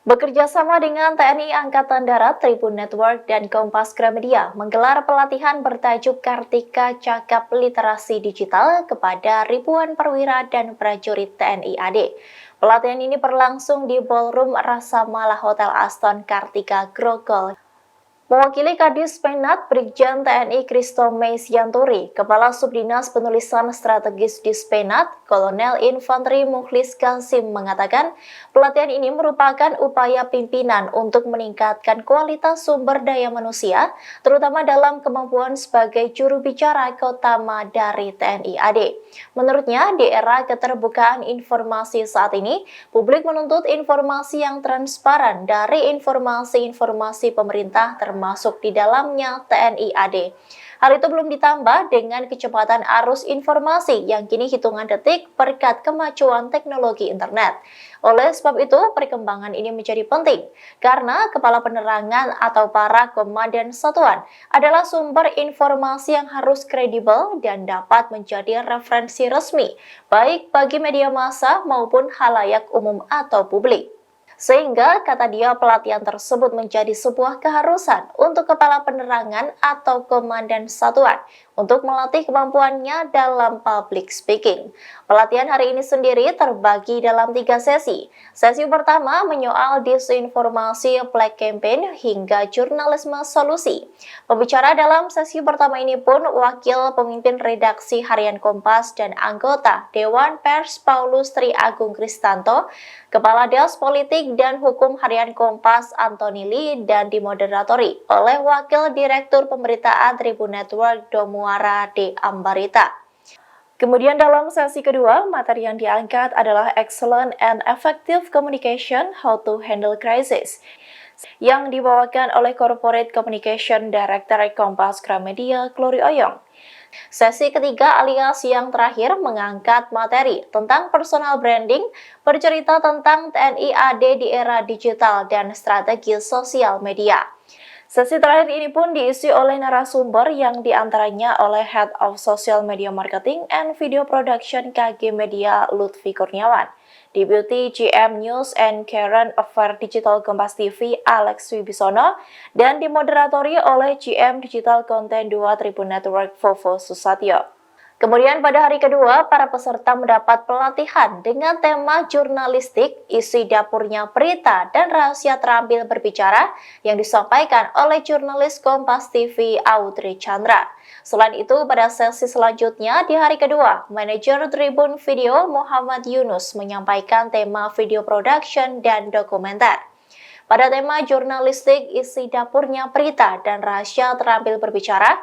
Bekerja sama dengan TNI Angkatan Darat, Tribun Network, dan Kompas Gramedia menggelar pelatihan bertajuk Kartika Cakap Literasi Digital kepada ribuan perwira dan prajurit TNI AD. Pelatihan ini berlangsung di Ballroom Rasa Mala Hotel Aston Kartika Grogol. Mewakili Kadis Penat, Brigjen TNI Kristo Meisianturi, Kepala Subdinas Penulisan Strategis Dispenat, Kolonel Infanteri Mukhlis Kasim mengatakan, pelatihan ini merupakan upaya pimpinan untuk meningkatkan kualitas sumber daya manusia, terutama dalam kemampuan sebagai juru bicara Kotama dari TNI AD. Menurutnya, di era keterbukaan informasi saat ini, publik menuntut informasi yang transparan dari informasi-informasi pemerintah termasuk di dalamnya TNI AD. Hal itu belum ditambah dengan kecepatan arus informasi yang kini hitungan detik berkat kemajuan teknologi internet. Oleh sebab itu, perkembangan ini menjadi penting karena kepala penerangan atau para komandan satuan adalah sumber informasi yang harus kredibel dan dapat menjadi referensi resmi baik bagi media massa maupun khalayak umum atau publik. Sehingga, kata dia, pelatihan tersebut menjadi sebuah keharusan untuk kepala penerangan atau komandan satuan untuk melatih kemampuannya dalam public speaking. Pelatihan hari ini sendiri terbagi dalam 3 sesi. Sesi pertama menyoal disinformasi, black campaign, hingga jurnalisme solusi. Pembicara dalam sesi pertama ini pun wakil pemimpin redaksi harian Kompas dan anggota Dewan Pers Paulus Tri Agung Kristanto, Kepala Das Politik dan Hukum Harian Kompas Antoni Lee, dan dimoderatori oleh Wakil Direktur Pemberitaan Tribun Network Domuara D. Ambarita. Kemudian dalam sesi kedua, materi yang diangkat adalah Excellent and Effective Communication, How to Handle Crisis, yang dibawakan oleh Corporate Communication Director Kompas Gramedia, Glory Oyong. Sesi ketiga alias yang terakhir mengangkat materi tentang personal branding, bercerita tentang TNI AD di era digital dan strategi sosial media. Sesi terakhir ini pun diisi oleh narasumber yang diantaranya oleh Head of Social Media Marketing and Video Production KG Media Lutfi Kurniawan, Deputy GM News and Current Affair Digital Kompas TV Alex Wibisono, dan dimoderatori oleh GM Digital Content 2 Tribun Network Vovo Susatyo. Kemudian pada hari kedua, para peserta mendapat pelatihan dengan tema jurnalistik, isi dapurnya berita, dan rahasia terampil berbicara yang disampaikan oleh jurnalis Kompas TV Audrey Chandra. Selain itu, pada sesi selanjutnya di hari kedua, manajer Tribun Video Muhammad Yunus menyampaikan tema video production dan dokumenter. Pada tema jurnalistik, isi dapurnya berita, dan rahasia terampil berbicara,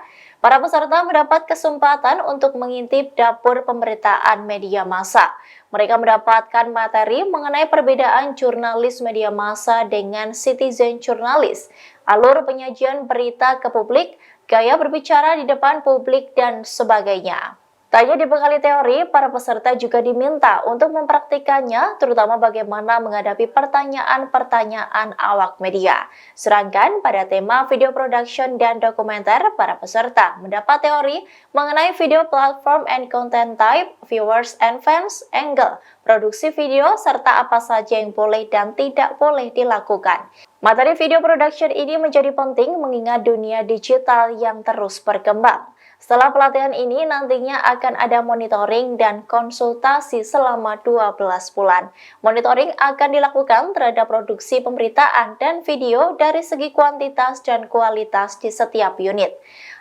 para peserta mendapat kesempatan untuk mengintip dapur pemberitaan media massa. Mereka mendapatkan materi mengenai perbedaan jurnalis media massa dengan citizen jurnalis, alur penyajian berita ke publik, gaya berbicara di depan publik, dan sebagainya. Tak hanya dibekali teori, para peserta juga diminta untuk mempraktikannya, terutama bagaimana menghadapi pertanyaan-pertanyaan awak media. Sedangkan pada tema video production dan dokumenter, para peserta mendapat teori mengenai video platform and content type, viewers and fans, angle, produksi video, serta apa saja yang boleh dan tidak boleh dilakukan. Materi video production ini menjadi penting mengingat dunia digital yang terus berkembang. Setelah pelatihan ini nantinya akan ada monitoring dan konsultasi selama 12 bulan. Monitoring akan dilakukan terhadap produksi pemberitaan dan video dari segi kuantitas dan kualitas di setiap unit.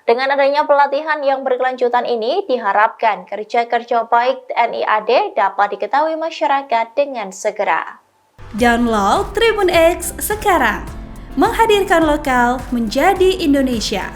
Dengan adanya pelatihan yang berkelanjutan ini, diharapkan kerja-kerja baik TNI AD dapat diketahui masyarakat dengan segera. Download Tribun X sekarang, menghadirkan lokal menjadi Indonesia.